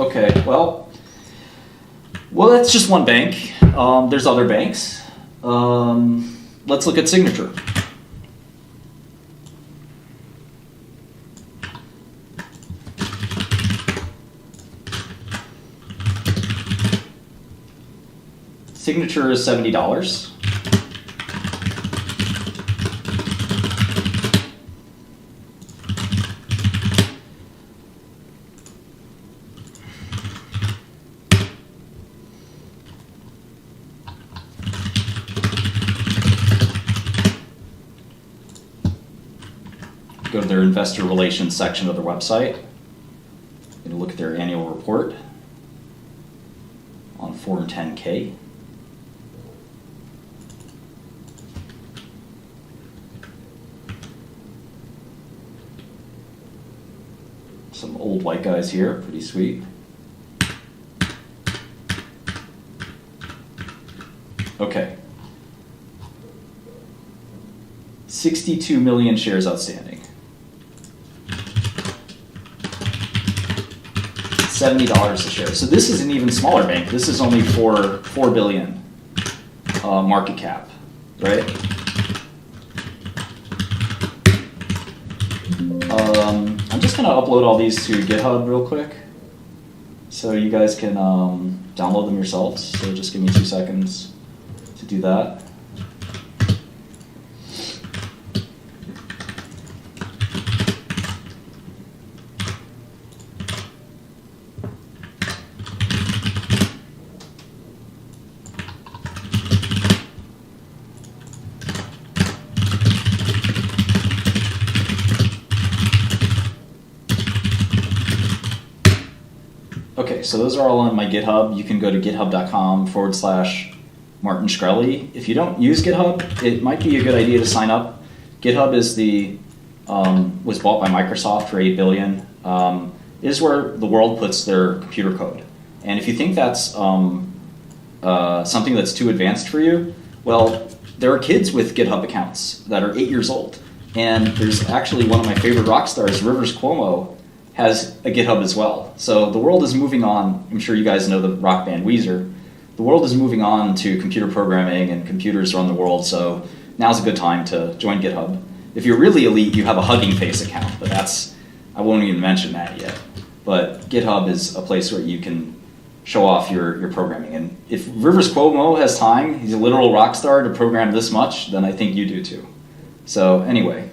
Okay, well, that's just one bank. There's other banks. Let's look at Signature. Signature is $70. Go to their investor relations section of their website. Going to look at their annual report on Form 10K. Some old white guys here, pretty sweet. Okay. 62 million shares outstanding. $70 a share. So this is an even smaller bank. This is only $4 billion market cap, right? I'm just gonna upload all these to GitHub real quick, so you guys can download them yourselves. So just give me 2 seconds to do that. Okay, so those are all on my GitHub. You can go to github.com/Martin Shkreli. If you don't use GitHub, it might be a good idea to sign up. GitHub is was bought by Microsoft for $8 billion. It is where the world puts their computer code. And if you think that's something that's too advanced for you, well, there are kids with GitHub accounts that are 8 years old. And there's actually one of my favorite rock stars, Rivers Cuomo, has a GitHub as well. So the world is moving on. I'm sure you guys know the rock band Weezer. The world is moving on to computer programming, and computers run the world, so now's a good time to join GitHub. If you're really elite, you have a Hugging Face account, but I won't even mention that yet. But GitHub is a place where you can show off your programming. And if Rivers Cuomo has time, he's a literal rock star, to program this much, then I think you do too. So anyway,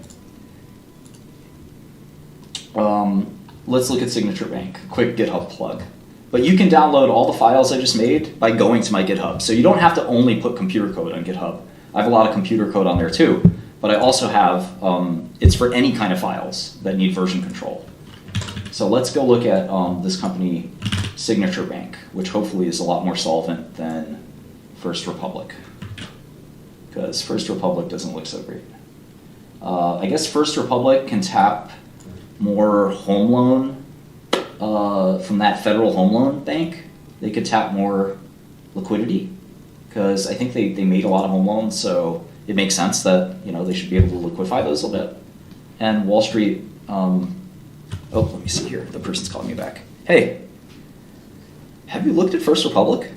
let's look at Signature Bank. Quick GitHub plug. But you can download all the files I just made by going to my GitHub. So you don't have to only put computer code on GitHub. I have a lot of computer code on there too. But I also have, it's for any kind of files that need version control. So let's go look at this company, Signature Bank, which hopefully is a lot more solvent than First Republic. Because First Republic doesn't look so great. I guess First Republic can tap more home loan from that federal home loan bank. They could tap more liquidity, because I think they made a lot of home loans, so it makes sense that they should be able to liquefy those a little bit. And Wall Street, oh, let me see here. The person's calling me back. Hey, have you looked at First Republic?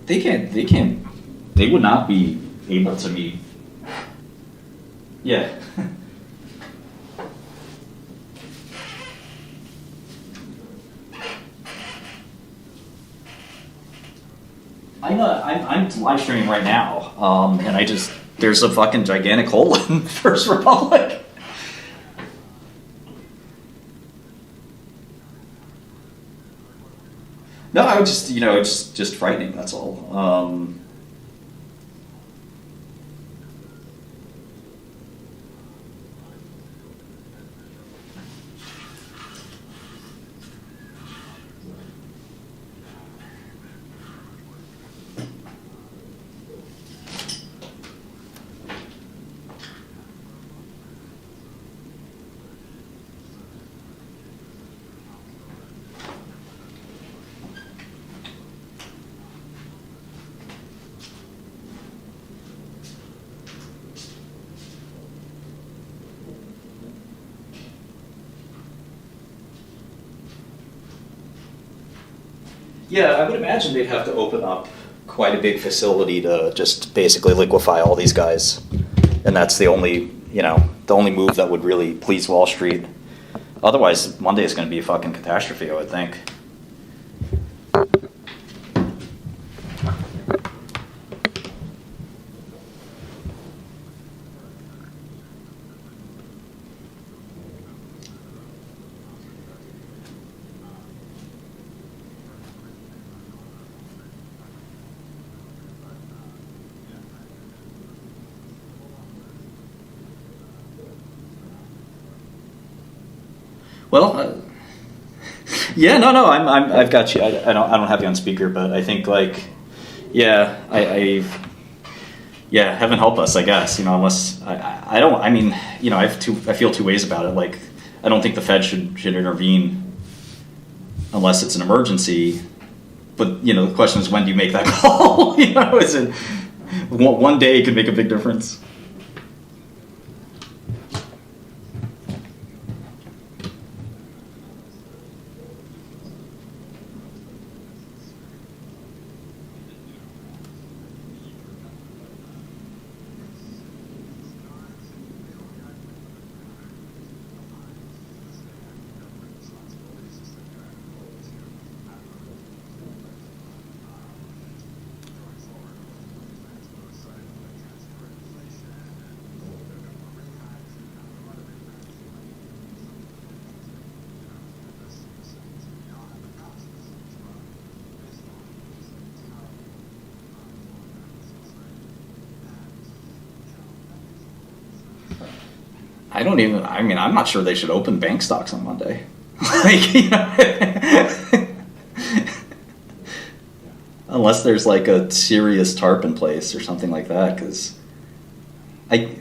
They would not be able to meet. Yeah. I'm live streaming right now, and there's a fucking gigantic hole in First Republic. No, I would it's just frightening, that's all. Yeah, I would imagine they'd have to open up quite a big facility to just basically liquefy all these guys. And that's the only, the only move that would really please Wall Street. Otherwise, Monday is going to be a fucking catastrophe, I would think. Well, yeah, no, I've got you. I don't have you on speaker, but I think like, yeah, yeah, heaven help us, I guess. Unless I don't. I mean, I feel two ways about it. Like, I don't think the Fed should intervene unless it's an emergency. But the question is, when do you make that call? Is it one day could make a big difference? I'm not sure they should open bank stocks on Monday. Unless there's like a serious TARP in place or something like that, because I.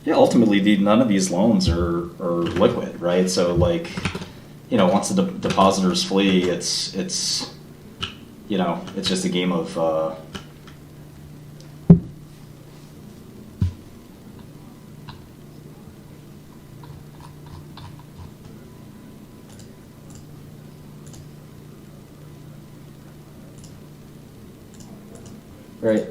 Yeah, ultimately, none of these loans are liquid, right? So, like, once the depositors flee, it's it's just a game of. Right.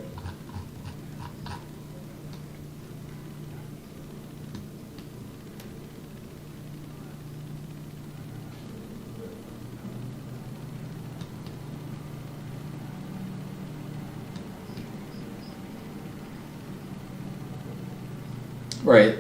Right.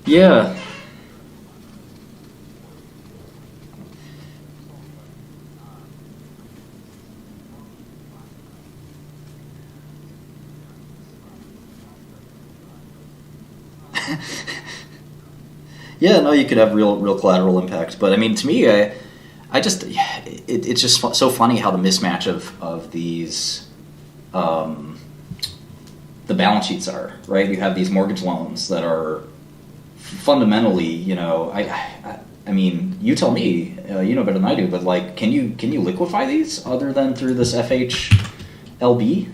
Yeah. Yeah, no, you could have real collateral impact, but I mean, to me, I just, it's just so funny how the mismatch of these, the balance sheets are, right? You have these mortgage loans that are fundamentally, I mean, you tell me, you know better than I do, but like, can you liquefy these other than through this FHLB?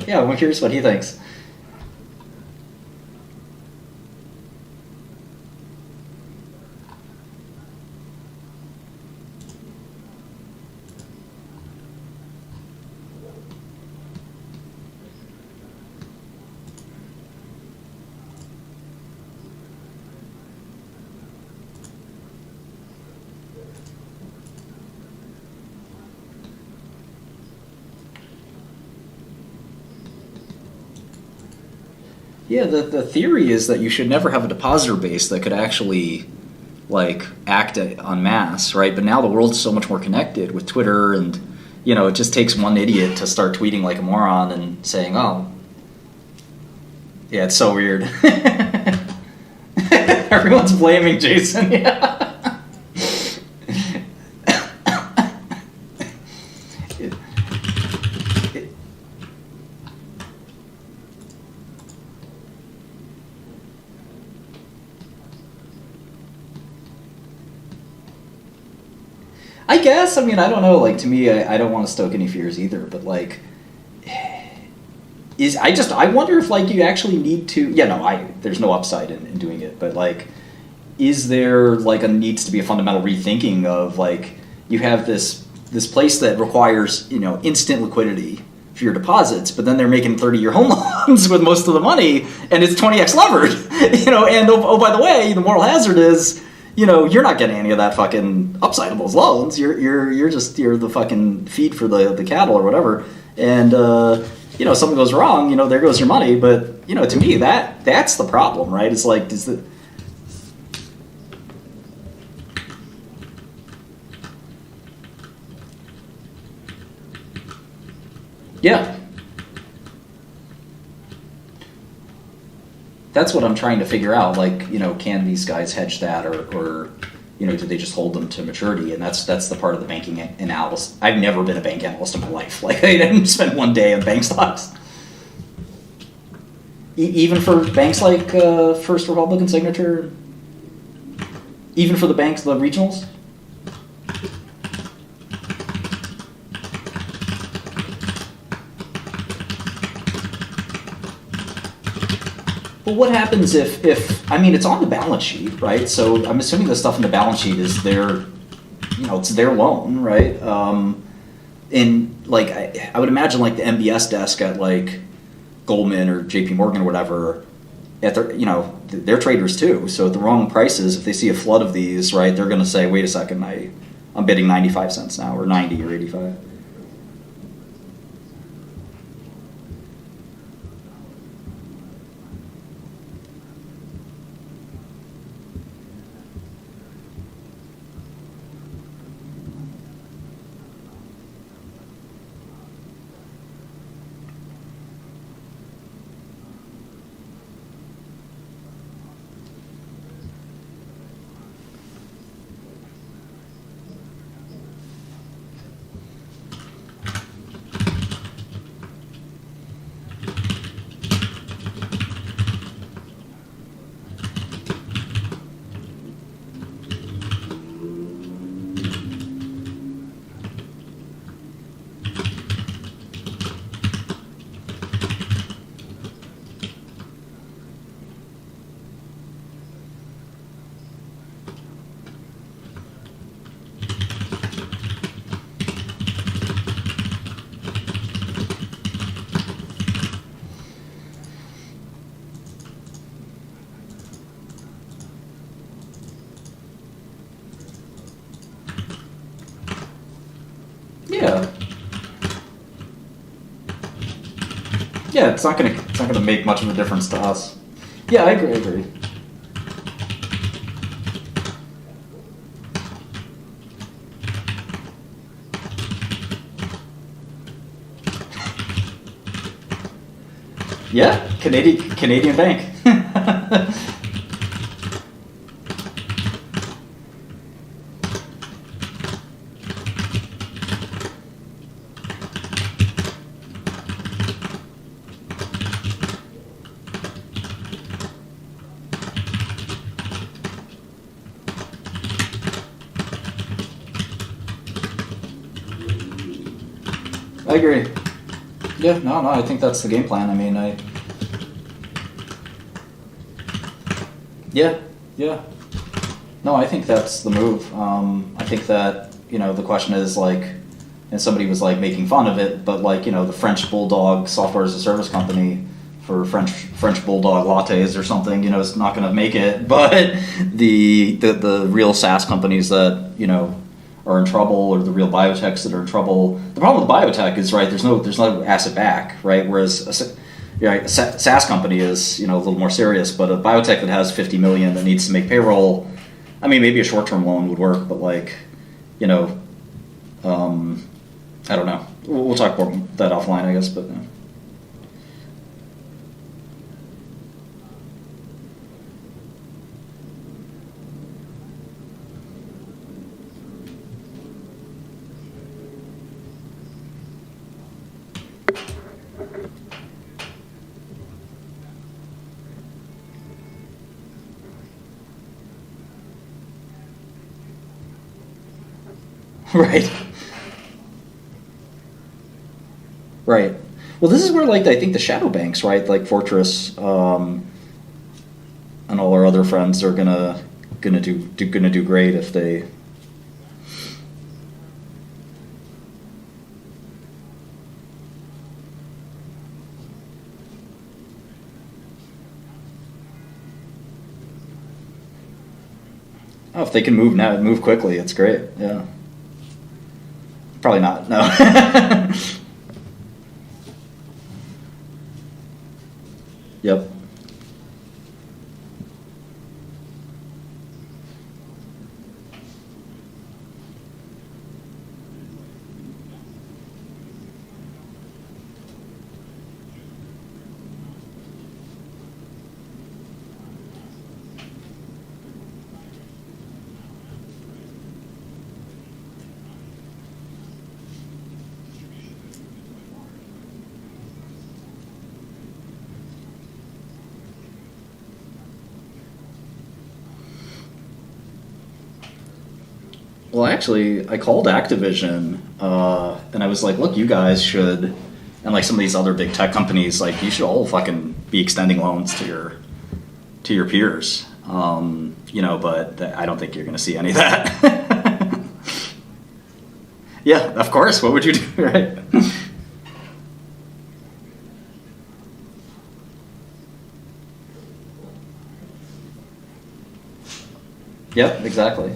Yeah, I'm curious what he thinks. Yeah, the theory is that you should never have a depositor base that could actually like act en masse, right? But now the world's so much more connected with Twitter, and it just takes one idiot to start tweeting like a moron and saying, "Oh, yeah, it's so weird." Everyone's blaming Jason. Yeah. I guess. I mean, I don't know. Like, to me, I don't want to stoke any fears either. But like, I wonder if like you actually need to. Yeah, no, there's no upside in doing it. But like, is there like needs to be a fundamental rethinking of like you have this place that requires instant liquidity for your deposits, but then they're making 30-year home loans with most of the money, and it's 20x levered. And oh by the way, the moral hazard is. You're not getting any of that fucking upside of those loans. You're the fucking feed for the cattle or whatever. And something goes wrong, there goes your money. But to me that's the problem, right? It's like yeah. That's what I'm trying to figure out. Like, can these guys hedge that, or do they just hold them to maturity? And that's the part of the banking analysis. I've never been a bank analyst in my life. Like, I didn't spend one day on bank stocks. Even for banks like First Republic and Signature, even for the banks, the regionals. But what happens if it's on the balance sheet, right? So I'm assuming the stuff in the balance sheet is it's their loan, right? And like I would imagine like the MBS desk at like Goldman or JP Morgan or whatever, at their, they're traders too. So at the wrong prices, if they see a flood of these, right, they're going to say, wait a second, I'm bidding 95 cents now, or 90 or 85. Yeah. Yeah, it's not gonna make much of a difference to us. Yeah, I agree. Yeah, Canadian bank. I agree. Yeah, no, I think that's the game plan. I mean, yeah. No, I think that's the move. I think that, the question is like, and somebody was like making fun of it, but like, the French Bulldog software as a service company for French Bulldog lattes or something, it's not going to make it. But the real SaaS companies that, are in trouble, or the real biotechs that are in trouble. The problem with biotech is, right, there's no asset back, right? Whereas a SaaS company is, a little more serious, but a biotech that has 50 million that needs to make payroll, I mean, maybe a short-term loan would work, but like, I don't know. We'll talk more about that offline, I guess, but. Right. Right. Well, this is where, like, I think the shadow banks, right, like Fortress, and all our other friends are gonna do great if they. Oh, if they can move quickly, it's great. Yeah. Probably not. No. Yep. Well, actually, I called Activision, and I was like, "Look, you guys should," and like some of these other big tech companies, like you should all fucking be extending loans to your peers, But I don't think you're going to see any of that. Yeah, of course. What would you do, right? Yep, exactly.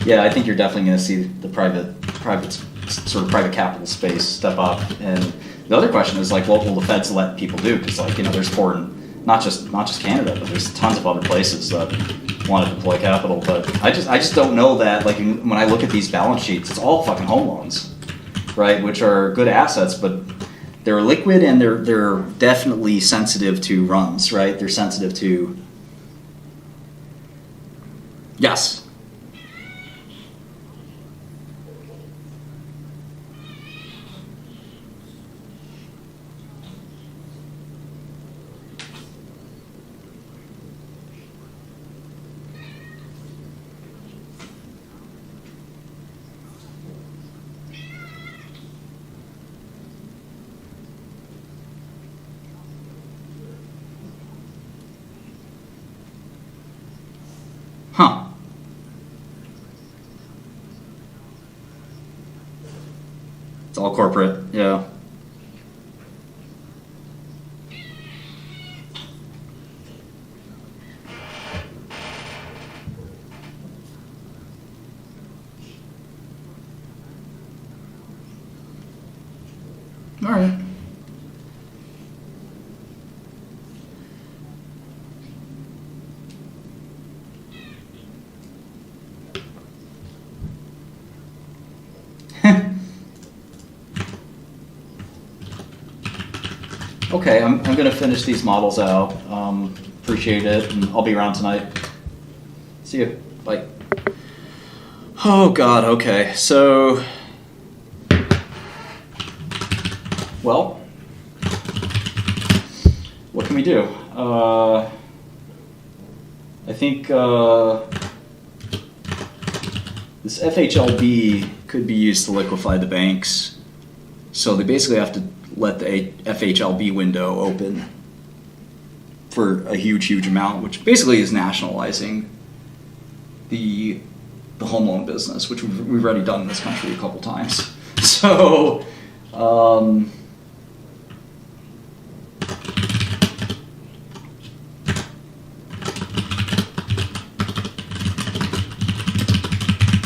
Yeah, I think you're definitely going to see the private capital space step up. And the other question is like, what will the feds let people do? Because like there's foreign, not just Canada, but there's tons of other places that want to deploy capital. But I just don't know that. Like when I look at these balance sheets, it's all fucking home loans, right? Which are good assets, but they're liquid and they're definitely sensitive to runs, right? They're sensitive to. Yes. Huh. It's all corporate, yeah. All right. Okay, I'm going to finish these models out. Appreciate it, and I'll be around tonight. See you. Bye. Oh, God, okay. So Well, what can we do? I think this FHLB could be used to liquefy the banks. So they basically have to let the FHLB window open for a huge amount, which basically is nationalizing the home loan business, which we've already done in this country a couple times. So,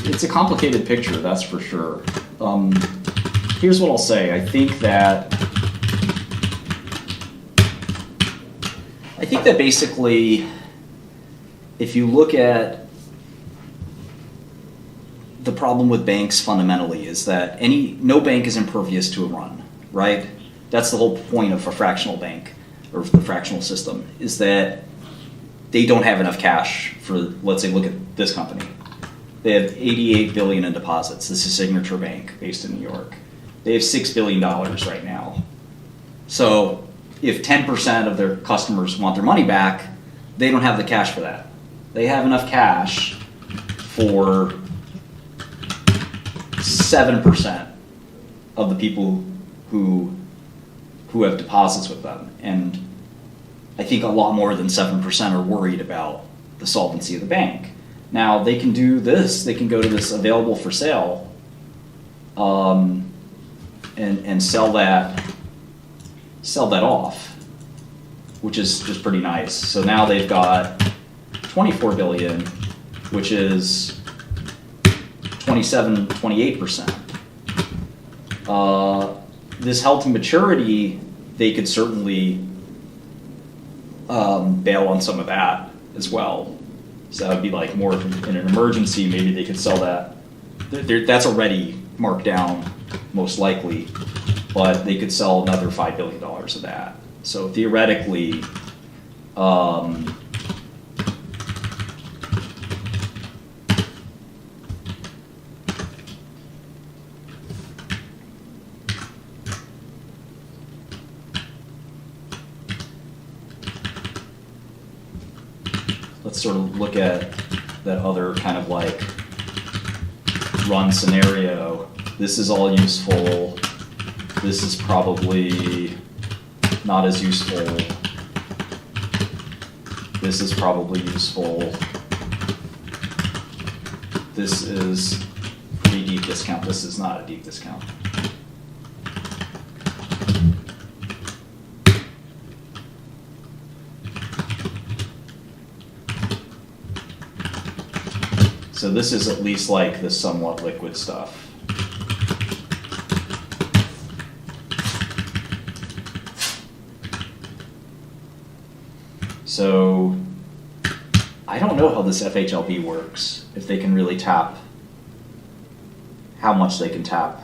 it's a complicated picture, that's for sure. Here's what I'll say. I think that basically, if you look at the problem with banks fundamentally, is that no bank is impervious to a run, right? That's the whole point of a fractional bank or the fractional system, is that they don't have enough cash for, let's say, look at this company. They have $88 billion in deposits. This is Signature Bank, based in New York. They have $6 billion right now. So if 10% of their customers want their money back, they don't have the cash for that. They have enough cash for 7% of the people who have deposits with them. And I think a lot more than 7% are worried about the solvency of the bank. Now, they can do this. They can go to this available for sale and sell that off, which is just pretty nice. So now they've got $24 billion, which is 28%. This held to maturity, they could certainly bail on some of that as well. So that would be like more in an emergency, maybe they could sell that. That's already marked down, most likely, but they could sell another $5 billion of that. So theoretically, let's sort of look at that other kind of like run scenario. This is all useful. This is probably not as useful. This is probably useful. This is pretty deep discount. This is not a deep discount. So this is at least like the somewhat liquid stuff. So I don't know how this FHLB works, if they can really tap, how much they can tap.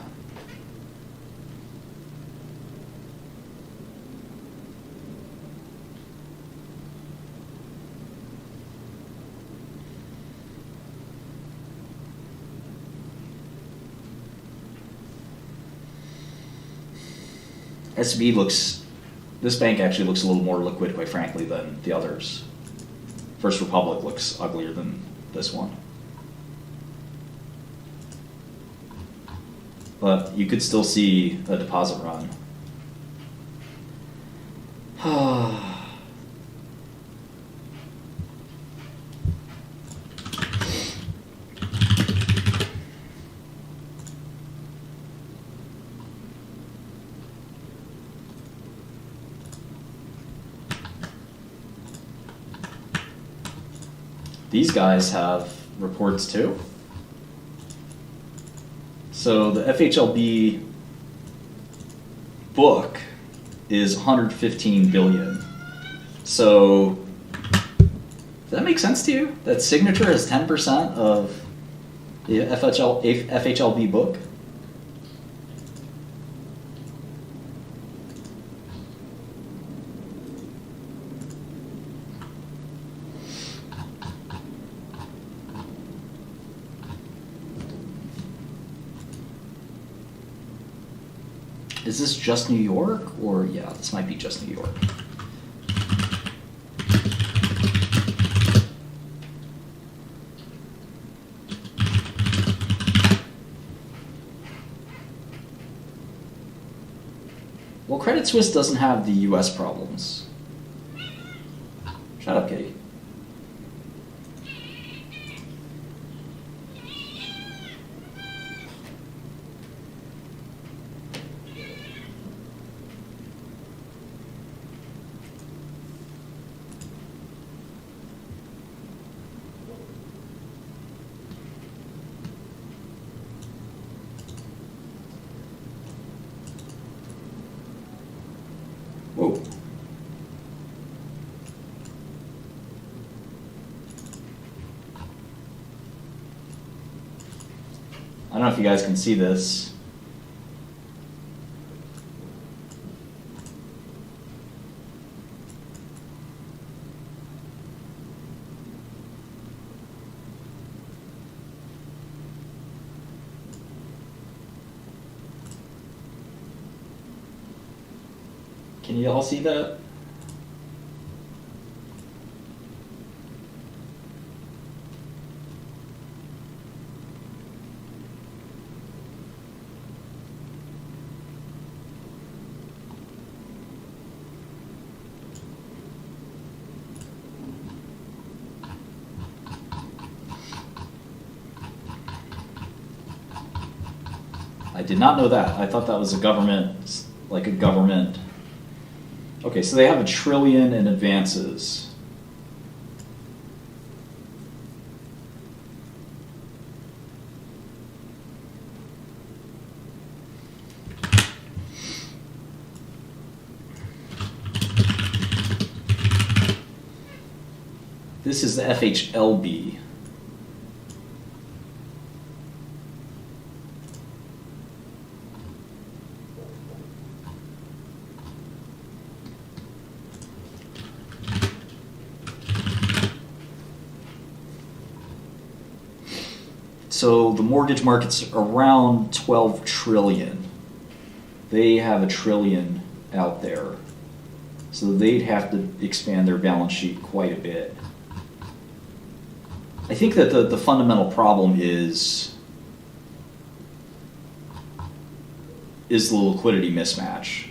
This bank actually looks a little more liquid, quite frankly, than the others. First Republic looks uglier than this one. But you could still see a deposit run. These guys have reports too. So the FHLB book is 115 billion. So does that make sense to you? That Signature is 10% of the FHLB book? Is this just New York? Or, yeah, this might be just New York. Well, Credit Suisse doesn't have the US problems. Shut up, kitty. Whoa. I don't know if you guys can see this. Can you all see that? I did not know that. I thought that was a government, like a government. Okay, so they have $1 trillion in advances. This is the FHLB. So the mortgage market's around 12 trillion. They have $1 trillion out there. So they'd have to expand their balance sheet quite a bit. I think that the fundamental problem is the liquidity mismatch.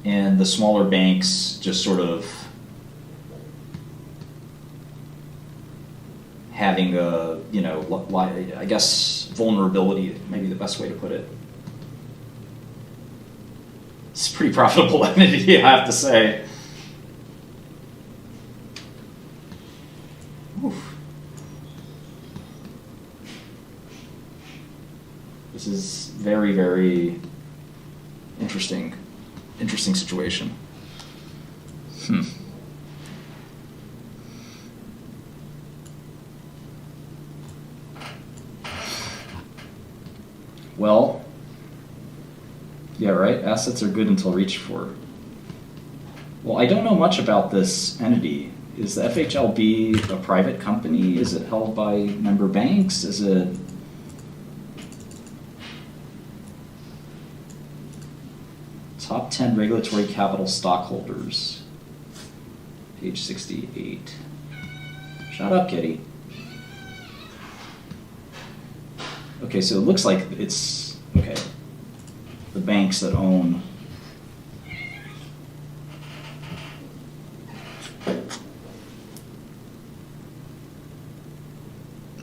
And the smaller banks just sort of having a, you know, I guess vulnerability, maybe the best way to put it. It's a pretty profitable entity, I have to say. Oof. This is very, very interesting situation. Well, yeah, right? Assets are good until reached for. Well, I don't know much about this entity. Is the FHLB a private company? Is it held by member banks? Is it... Top 10 regulatory capital stockholders. Page 68. Shut up, kitty. Okay, so it looks like it's, okay, the banks that own.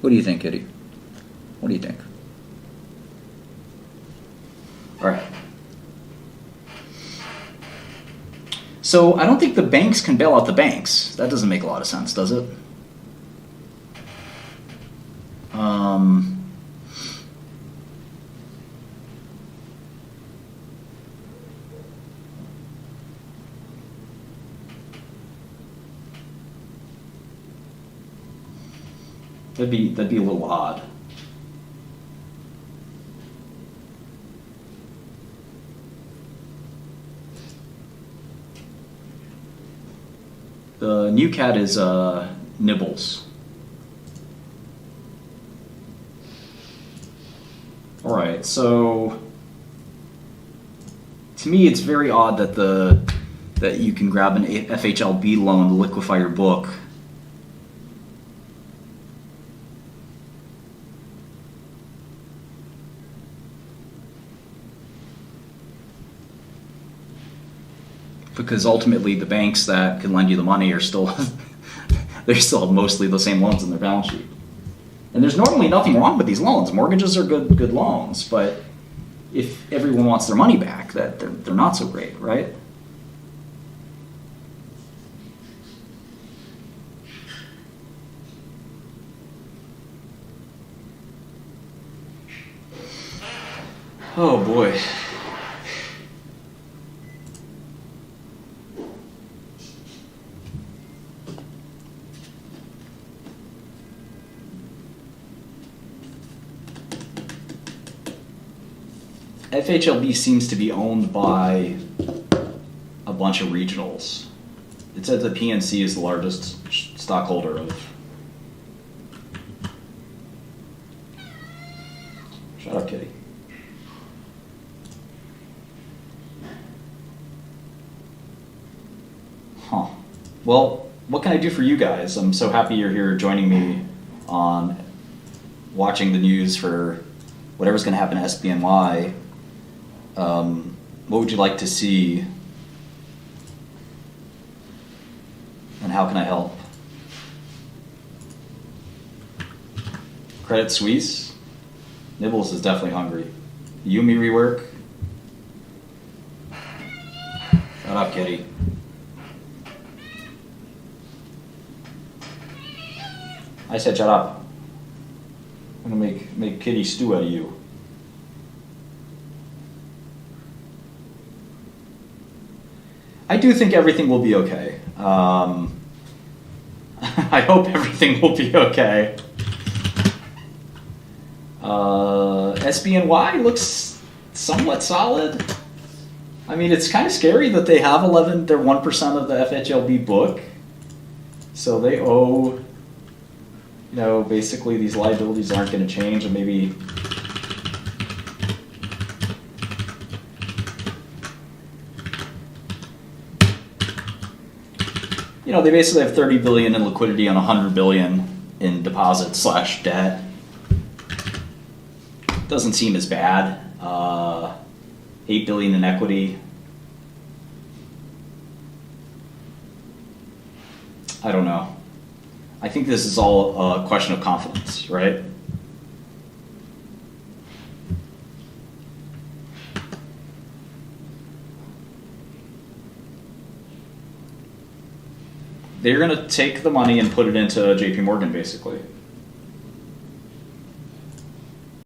What do you think, kitty? What do you think? All right. So I don't think the banks can bail out the banks. That doesn't make a lot of sense, does it? That'd be a little odd. The new cat is Nibbles. All right, so to me, it's very odd that you can grab an FHLB loan to liquefy your book. Because ultimately, the banks that can lend you the money are still they still have mostly the same loans in their balance sheet. And there's normally nothing wrong with these loans. Mortgages are good loans, but if everyone wants their money back, that they're not so great, right? Oh boy. FHLB seems to be owned by a bunch of regionals. It says that PNC is the largest stockholder of. Shut up, kitty. Huh. Well, what can I do for you guys? I'm so happy you're here joining me on watching the news for whatever's going to happen to SBNY. What would you like to see? And how can I help? Credit Suisse? Nibbles is definitely hungry. Yumi rework? Shut up, kitty. I said shut up. I'm gonna make kitty stew out of you. I do think everything will be okay. I hope everything will be okay. SBNY looks somewhat solid. I mean, it's kind of scary that they have they're 1% of the FHLB book. So they owe, basically these liabilities aren't going to change, and maybe they basically have 30 billion in liquidity on 100 billion in deposit/debt. Doesn't seem as bad. 8 billion in equity. I don't know. I think this is all a question of confidence, right? They're going to take the money and put it into JP Morgan, basically.